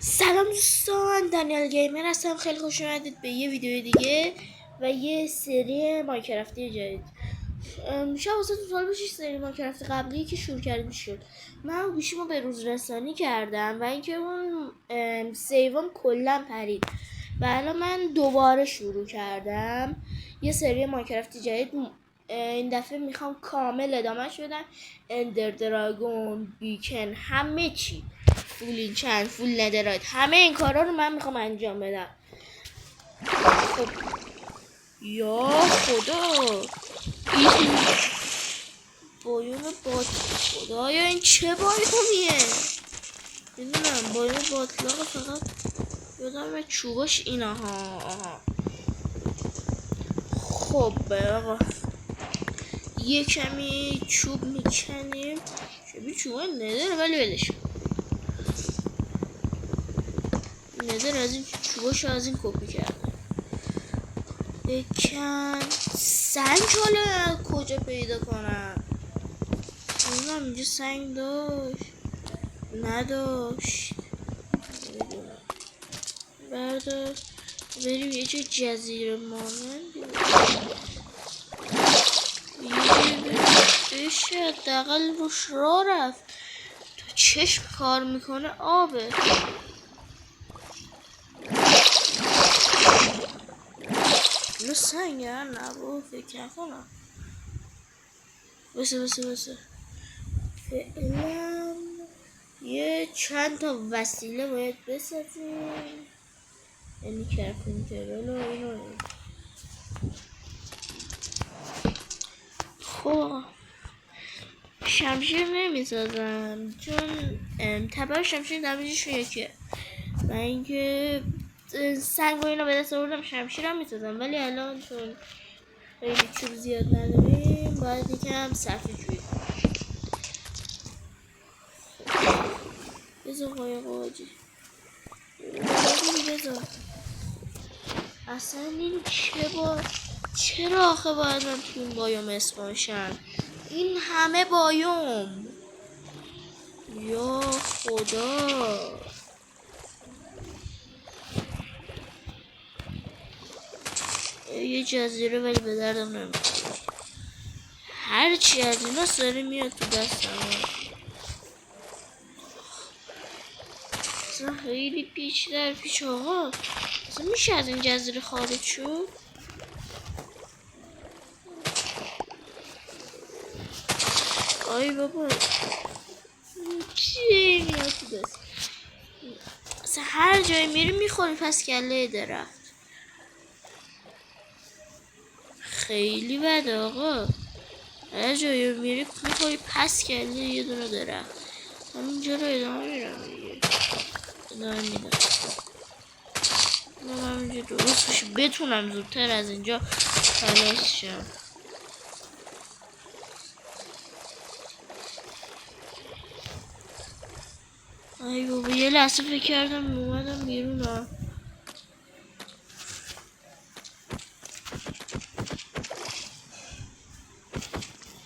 سلام دوستان، دانیال گیمر هستم. خیلی خوش اومدید به یه ویدیو دیگه و یه سری ماینکرافتی جدید. شاید واسه سوال بشه سری ماینکرافت قبلی که شروع کردیم شد. من گوشیمو به روز رسانی کردم و اینکه اون سیوم کلا پرید و الان من دوباره شروع کردم یه سری ماینکرافتی جدید. این دفعه میخوام کامل ادامهش بدم. اندر دراگون، بیکن، همه چی، فول اینچند، فول ندرایت، همه این کارا رو من میخوام انجام بدم. خب یا خدا، این بایوم بات، خدایا این چه بایومیه؟ میدونم بایوم باطلاق، فقط یادم چوباش اینا ها. آها. خب آقا یه کمی چوب میکنیم، شبیه چوبا نداره ولی ولش نداره. از این چوباشو از این کپی کرده. بکن سنگ، حالا کجا پیدا کنم؟ نمیدونم اینجا سنگ داشت نداشت، نمیدونم. بردار بریم یه جای جزیره مانند بشه دقل روش را رفت. تا چشم کار میکنه آبه. اینو سنگ ها نبا فکر نکنم. بسه فعلا یه چند تا وسیله باید بسازیم، یعنی کرپینترل و اینو. خب شمشیر نمیسازم چون تبر شمشیر دمیجش یکیه و اینکه سنگ و اینو به دست آوردم شمشیرم میسازم، ولی الان چون خیلی چوب زیاد نداریم باید یکم صرفه جویی کنم. بذار قایق آجی بذار. اصلا این چرا آخه باید من تو این بایوم اسپانشم؟ این همه بایوم، یا خدا. یه جزیره ولی به دردم نمیخوره. هرچی از اینا سری میاد تو دستم. اصلا خیلی پیچ در پیچ. آقا اصلا میشه از این جزیره خارج شد؟ آی بابا چی میاد تو دست؟ اصلا هر جایی میری میخوری پس کله درخت. خیلی بده آقا، هر جایی میری میخوری پس کله یه دونه درخت. همینجا رو ادامه میرم دیگه، ادامه میدم. من همینجا درست بشه بتونم زودتر از اینجا خلاص شم. ای بابا یه لحظه فکر کردم اومدم بیرون ها.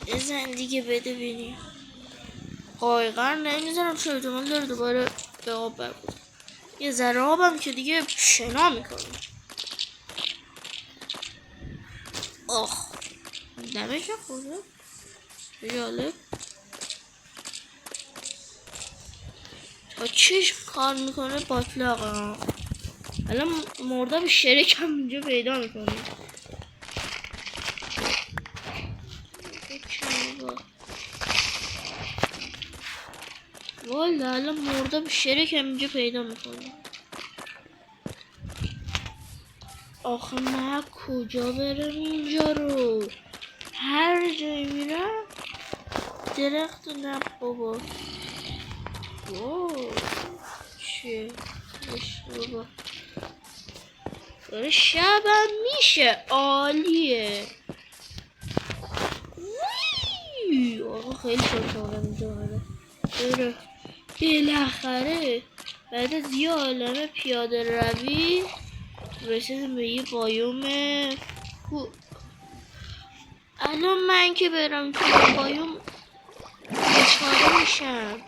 بزن دیگه بده بینیم. قایقر نمیزنم چه احتمال داره دوباره به آب برگرد. یه ذره آبم که دیگه شنا میکنم. آخ دمش نخورده، چه جالب. تا چشم کار میکنه باطلاقه ها. الان مردم شرکم اینجا پیدا میکنیم. والا الان مردم شرکم اینجا پیدا میکنیم. آخه من کجا برم اینجا رو؟ هر جایی میرم درخت نه بابا. چه بابا داره شبم میشه، عالیه. آقا خیلی خوشحالم اینجا اومده. بالاخره بعد از یه عالمه پیاده روی رسیدیم به یه بایوم. الان من که برم تو بایوم بیچاره میشم.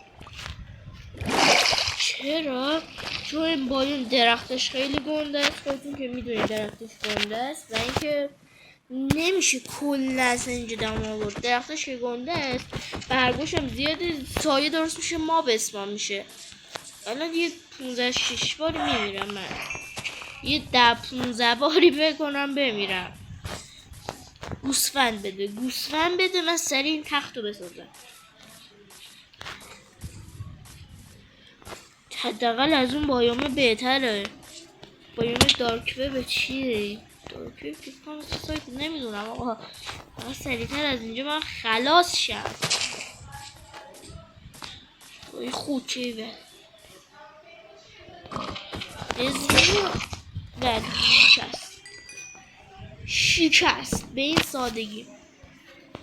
چرا؟ چون این بایوم درختش خیلی گنده است، خودتون که میدونید درختش گنده است و اینکه نمیشه کل از اینجا دم آورد. درختش که گنده است برگاش هم زیاده، سایه درست میشه، ما به اسمان میشه. الان یه 15-16 باری میمیرم من، یه 10-15 باری بکنم بمیرم. گوسفند بده من سریع این تخت رو بسازم. حداقل از اون بایومه بهتره. بایوم دارک وب چیه؟ دارک وب که کنم سایت نمیدونم آقا. سریعتر از اینجا من خلاص شم. این خوچه به ازمه و شکست به این سادگی.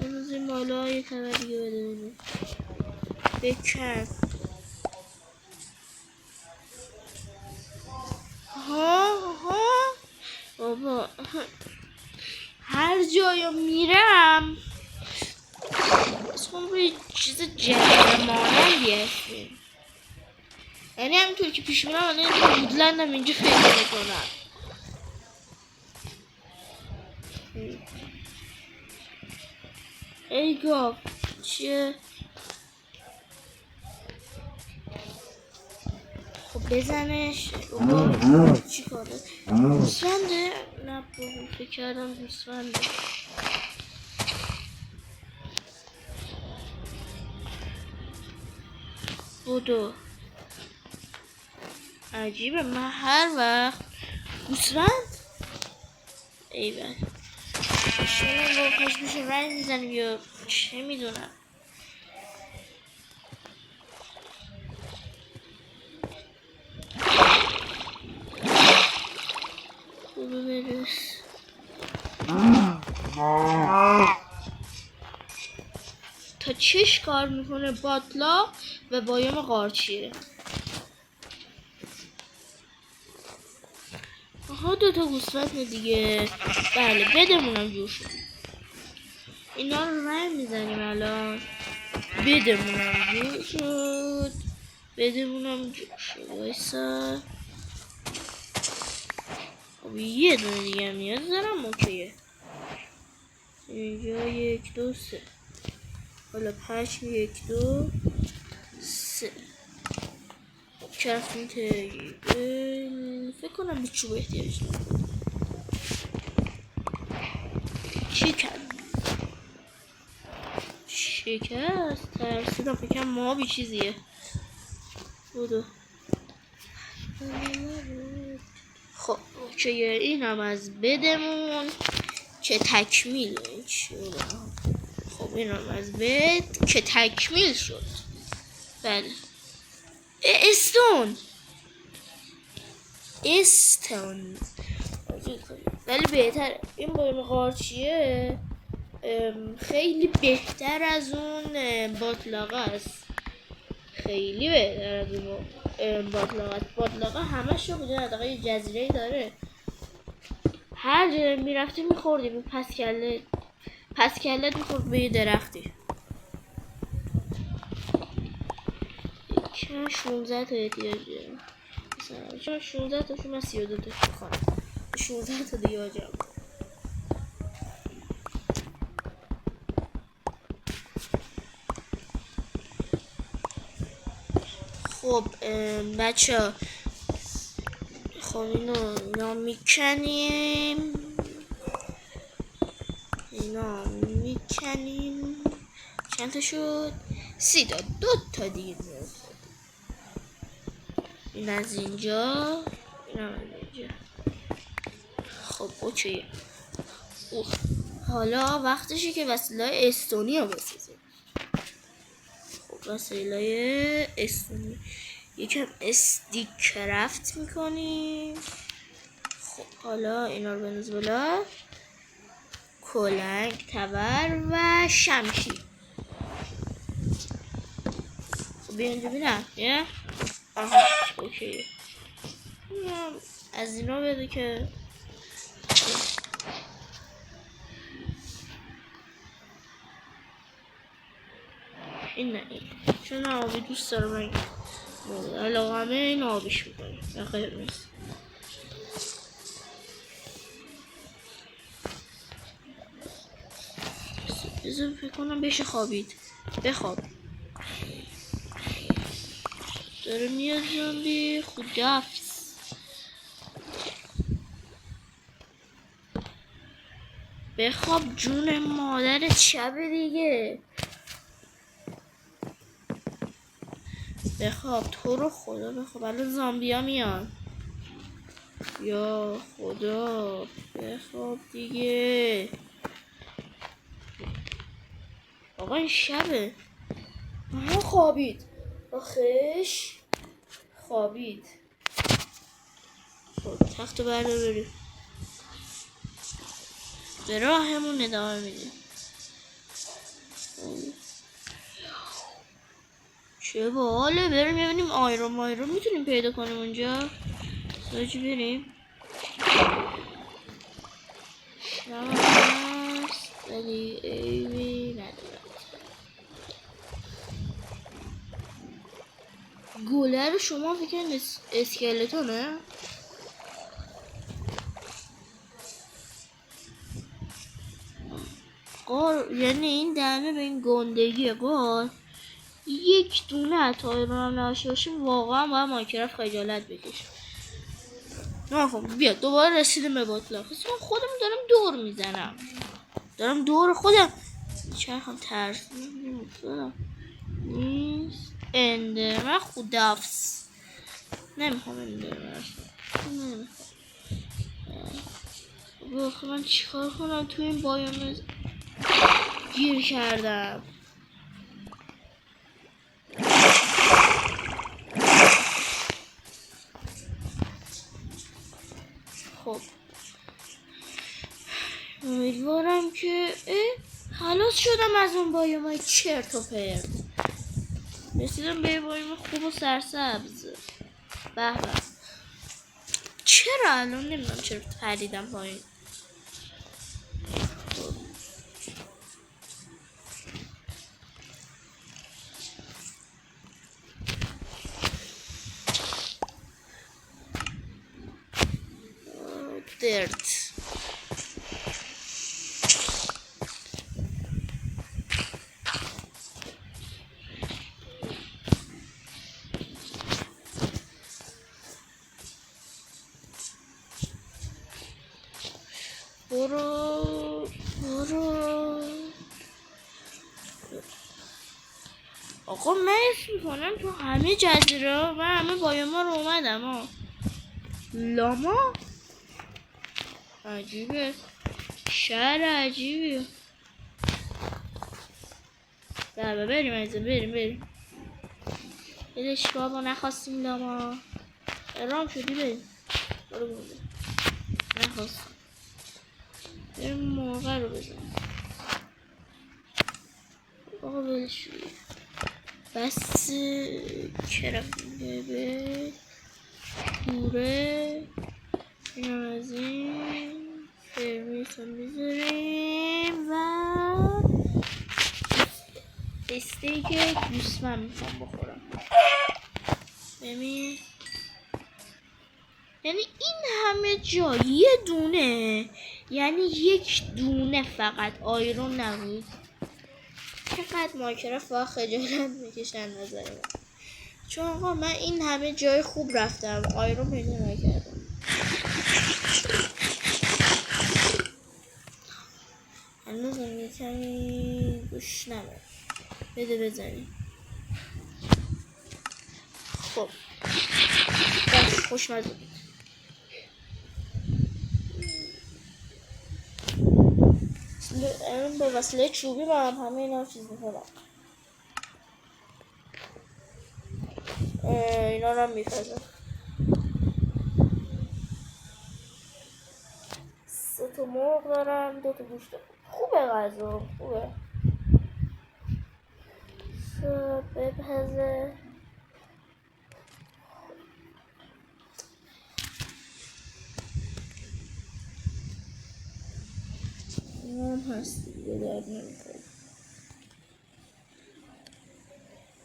امروز این بالا یه تبر دیگه بده بینیم بکن. ها بابا هر جایا میرم اصلا روی چیز جهرمانندی هستیم. یعنی همینطور که پیش میرم الان این وودلندم اینجا فکر میکنم. ای گاو چیه؟ خب بزنش. چی کاره؟ گوسفنده؟ نه بابا فکر کردم گوسفنده. بودو عجیبه من هر وقت گوسفند ایول شما با کاش میشه رنگ میزنیم یا چه میدونم. خوبه برس تا چش کار میکنه باطلا و بایوم قارچیه. آها 2 تا گوسفند دیگه. بله بدمونم جور شد. اینا رو رنگ میزنیم الان. بدمونم جور شد. وایسا. خب یه دونه دیگه نیاز دارم. اوکیه اینجا 1 2 3 حالا 5 1 2 3 چرخون تیبل فکر کنم به چوب احتیاج دارم. شکست ترسیدم فکرم ما بی چیزیه. بودو خب اوکیه اینم از بدمون که تکمیل شد. خب اینم از بد که تکمیل شد. بله استون ولی بهتر این بایوم قارچیه خیلی بهتر از اون باطلاقه است. خیلی بهتر از اون باطلاقه است. باطلاقه همش رو بدون اداقه یه جزیره داره. هر جا میرفتی میخوردی به پس کلت میخورد به یه درختی. 16 تا احتیاج دارم مثلا 16 تاشون من 32 تاش میخوام. 16 تا دیگه آجام. خب بچه ها خب اینا میکنیم. چند تا شد؟ 30 تا. 2 تا دیگه نیاز. این از اینجا اینم از اینجا. خب اوکیه. حالا وقتشه که وسیله استونی رو بسازیم. خب وسیله استونی یکم اسدی کرافت میکنیم. خب حالا اینا رو بنداز بالا. کلنگ تبر و شمشیر. خب بیا اینجا بینم آها اوکی. از اینا بده که این نه این چون آبی دوست دارم. علاقه این آبیش میکنیم و قرمز. بذار فکر کنم بشه خوابید. بخواب. داره میاد زنبی. خداحافظ. بخواب جون مادرت شب دیگه. بخواب تو رو خدا بخواب. الان زامبی ها میان. یا خدا بخواب دیگه. آقا این شبه. آها خوابید. آخش خوابید. خب تختو بردار بریم. به راهمون ادامه میدیم. چه باحاله. بریم ببینیم آیرون میتونیم پیدا کنیم اونجا. ساجی بریم. شب هست ولی ایوی ندارد. گوله رو شما فکرین اسکلتونه؟ یعنی این دمه به این گندگی قار یک دونه حتی ایران هم نباشه باشه واقعا باید مایکرافت خجالت بکشه. نه خب بیا دوباره رسیدیم به باطلاق. من خودم دارم دور میزنم. دارم دور خودم چرخم ترس نیست. اندرمن خداحافظ. نمیخوام اندرمن نمیخوام. من چیکار کنم تو این بایوم گیر کردم. خب امیدوارم که خلاص شدم از اون بایومای چرت و پرت. رسیدم به بایوم خوب و سرسبز. به به. چرا الان نمیدونم چرا پریدم پایین. درد. برو آقا من اسم میکنم تو همه جزیره و همه بایوما رو اومدم ها. لاما عجیبه. شهر عجیبیه. بریم عزیزم بریم. بدش بابا نخواستیم لاما. ارام شدی بریم. برو نخواستیم. بریم موقع رو بزنیم. آقا بدش بس چرا به دوره اینم از این فرمیس هم بیزاریم و استیک گوسفند میخوام بخورم. ببین یعنی این همه جا یه دونه، یعنی یک دونه فقط آیرون نبود. چقدر مایکرافت با خجالت میکشن نظره. چون آقا من این همه جای خوب رفتم آیرون پیدا نکردم. هنوزم یه کمی گوش نمید. بده بزنی. خب بس خوشمزه بود. الان به وسیله چوبی با هم همه اینا چیز میکنم. اینا رو هم میپزم. 3 تا مرغ دارم 2 تا گوشت. خوبه غذا خوبه. بپزه. اینا هم هست دیگه درد نمیکنه.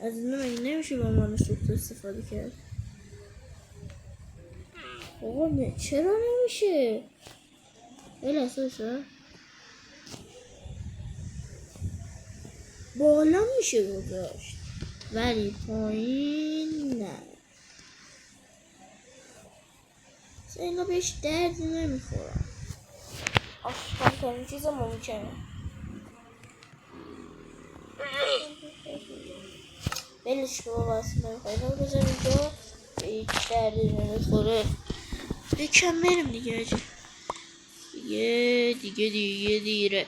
از این مگه نمیشه با عنوان سوخت استفاده کرد؟ آقا چرا نمیشه؟ این اساسه بالا میشه گذاشت ولی پایین نه. اینا بهش دردی نمیخورم. آشکانترین چیز ممکنه. بلش که بابا اصلا نمیخوایی رو بذار اینجا به هیچ دردی نمیخوره. بکن بریم دیگه دیگه دیره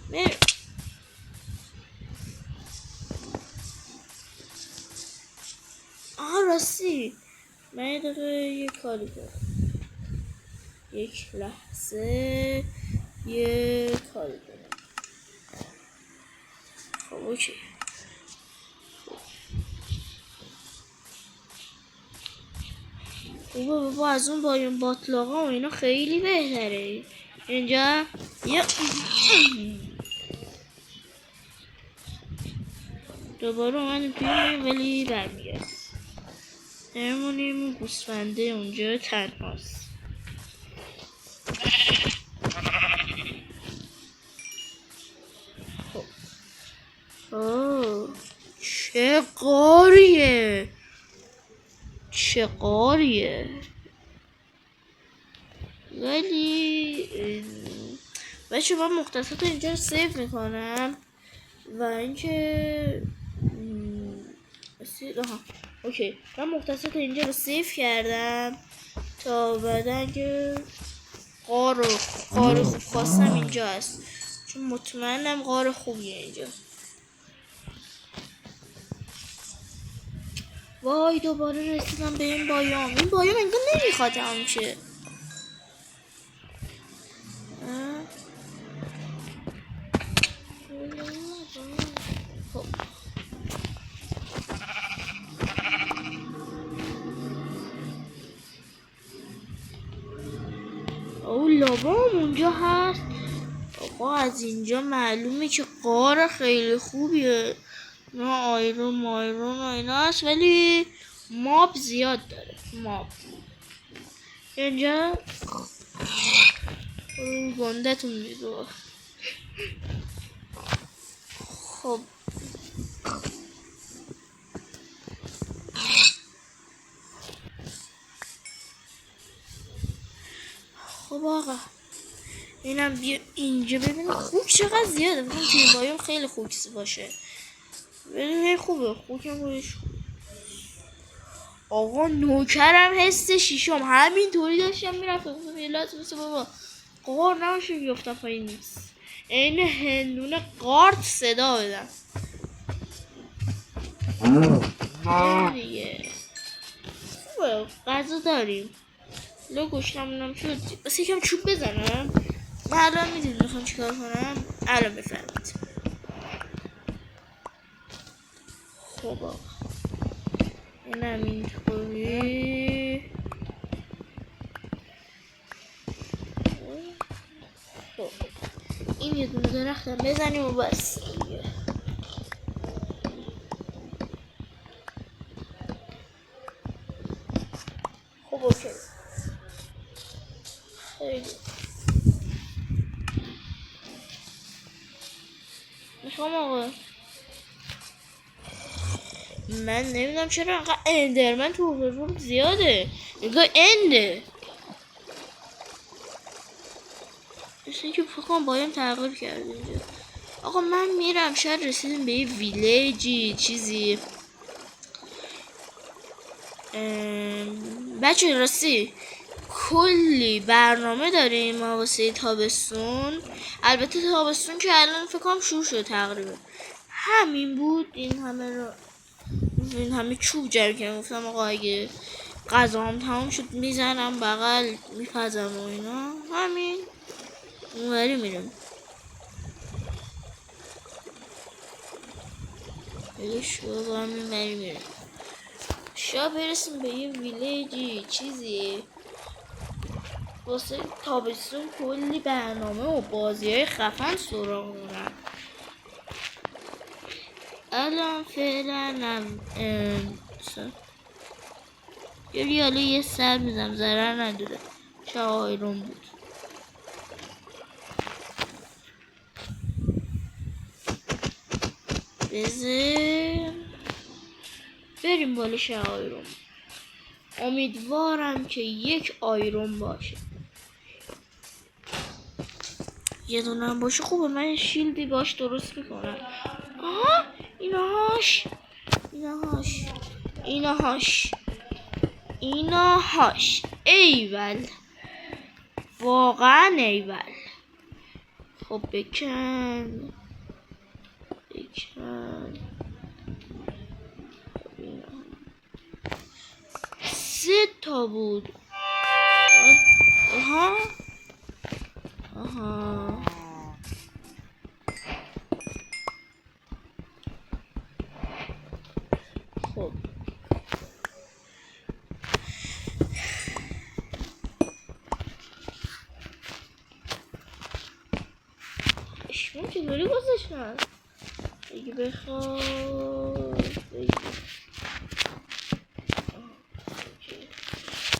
بریم. آها راستی من یه دقیقه یه کاری کنم. یک لحظه یه کاری کنم. خب اوکی. بابا از اون با این باطلاقا و اینا خیلی بهتره. اینجا یه دوباره اومدیم توی ولی برمیگرد همونیم گوسفنده اونجا تنهاست. خب چه قاریه ولی بچه من مختصات اینجا رو سیف میکنم و اینکه اوکی من مختصات اینجا رو سیف کردم تا بعدا که قار خوب خواستم اینجا هست چون مطمئنم قار خوبیه اینجا. وای دوباره رسیدم به این بایام انگار نمیخواد هم شه. خب او لابام اونجا هست. آقا از اینجا معلومه که قار خیلی خوبیه. نه آیرون و اینا هست ولی ماب زیاد داره. ماب اینجا گندتون میدو. خب آقا اینم بیا اینجا ببین خوک چقدر زیاده. ببین توی بایم خیلی خوک باشه. ببین خوبه خوکم بایش. آقا نوکرم حس شیشم همینطوری داشتم میرفتم گفتم یه لحظه بسه بابا قار نباشه بیفتم پایین نیست. این هندونه قارت صدا بدم دیگه. خوبه غذا داریم لو گوشتمونم شد بس یکم چوب بزنم. من الان میدونی میخوام چیکار کنم الان بفرمید. خب اینم اینطوری. خب این یه دونه درختم بزنیم و بس دیگه. خب اوکی خیلی میخوام آقا من نمیدونم چرا انقدر اندرمن تو روم زیاده. نگاه انده مثل اینکه فکرم بایم تغییر کرده اینجا. آقا من میرم شاید رسیدیم به یه ویلیجی چیزی. بچه راستی کلی برنامه داریم ما واسه تابستون. البته تابستون که الان فکرم شروع شد تقریبا. همین بود این همه چوب جمع کردم گفتم آقا اگه غذام تمام شد میزنم بغل میپزم و اینا. همین اونوری میرم بگه شو با همین بری میرم شاید برسیم به یه ویلیجی چیزی واسه تابستون. کلی برنامه و بازی های خفن سراغ دارم. الان فعلا یه سر میزم ضرر نداره. چه آیرون بود. بذار بریم بالا شه آیرون. امیدوارم که یک آیرون باشه. یه دونه هم باشه خوبه. من شیلدی باش درست میکنم. آها ایناهاش ایول. واقعا ایول. خب بکن 3 تا بود. آها خب اشمون چطوری گذاشتن اگه بخواب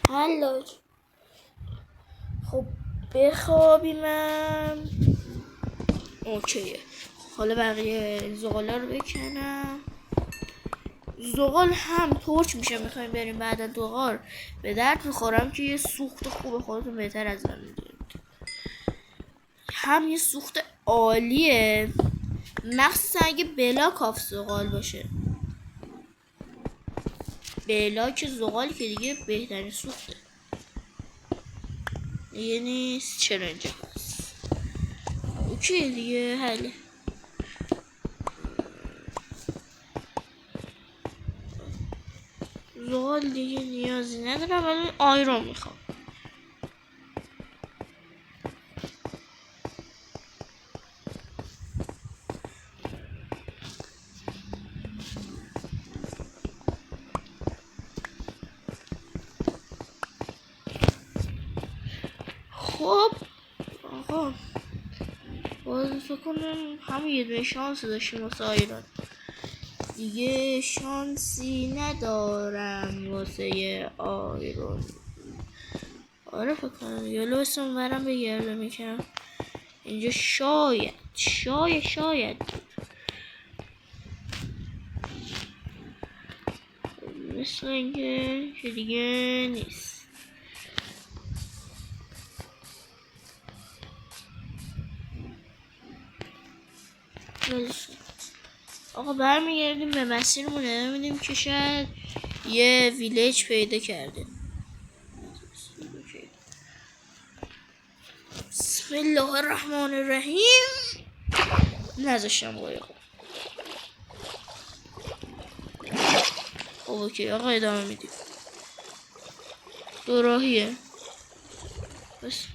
حالا خب بخوابیمم. اوکیه. حالا بقیه زغالا رو بکنم. زغال هم ترک میشه. میخوایم بریم بعد دوغار به درد میخورم که یه سوخت خوب خودتون بهتر از من میدونید. هم یه سوخت عالیه مخصوصا اگه بلاک آف زغال باشه. بلاک زغال که دیگه بهترین سوخته. دیگه نیست. چرا اینجا هست. اوکی دیگه حله. زغال دیگه نیازی ندارم ولی آیرون میخوام. خب آقا باز فکر کنم همون یه دونه شانس داشتیم واسه آیرون. دیگه شانسی ندارم واسه آیرون. آره فکر کنم یه لباسم برم بگرده میکنم. اینجا شاید مثل اینکه که دیگه نیست. آقا برمیگردیم به مسیرمون ادامه میدیم که شاید یه ویلیج پیدا کرده. بسم الله الرحمن الرحیم. نذاشتم قایقو. خب اوکی آقا ادامه میدیم. دو راهیه بس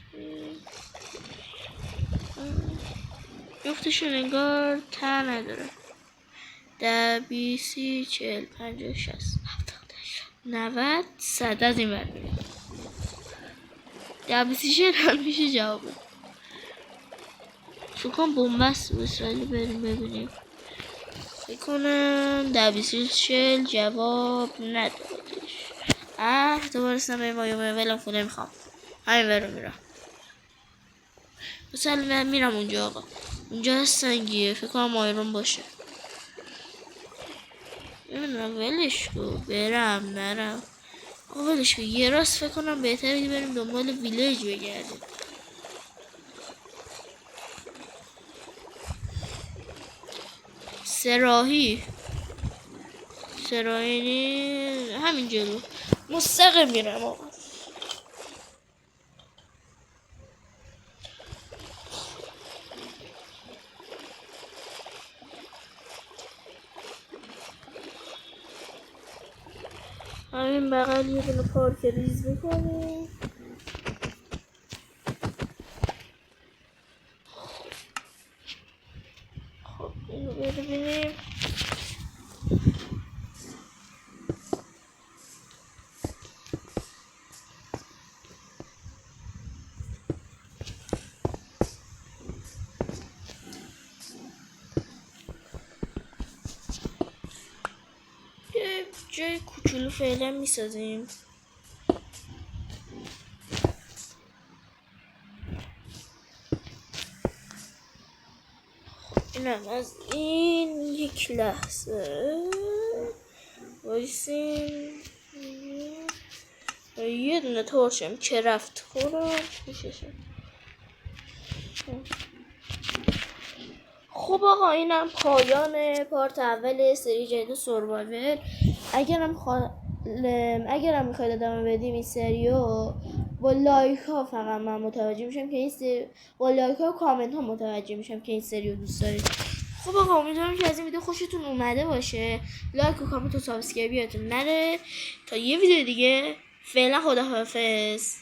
جفتشون انگار تر نداره. 10 20 30 40 50 60 90 100 از این ور بریم. 10 20 40 هم میشه جوابه. فکر کنم بومبست و اسرائیلی بریم ببینیم. فکر کنم 10 20 40 جواب ندادش. دوباره سنم به مایومه ولم خونه میخوام. همین برو میرم. مثلا من میرم اونجا آقا. اونجا سنگیه فکر کنم آیرون باشه. نمیدونم ولش کو برم نرم. آقا ولش کو یه راست فکر کنم بهتره که بریم دنبال ویلیج بگردیم. سراحی همین جلو مستقیم میرم آقا. همین بغل یه دونه پارک ریز میکنیم. خب اینو ببینیم. جای کوچولو فعلا میسازیم. اینم از این. یک لحظه وایسین. یه دونه تورچم کرفت خورم میششم. خب آقا اینم پایان پارت اول سری جدید سروایور. اگرم میخواید ادامه بدیم این سریو با لایک ها فقط من متوجه میشم که این سری با لایک ها و کامنت ها متوجه میشم که این سریو دوست دارید. خب آقا امیدوارم که از این ویدیو خوشتون اومده باشه. لایک و کامنت و سابسکرایب یادتون نره. تا یه ویدیو دیگه فعلا خداحافظ.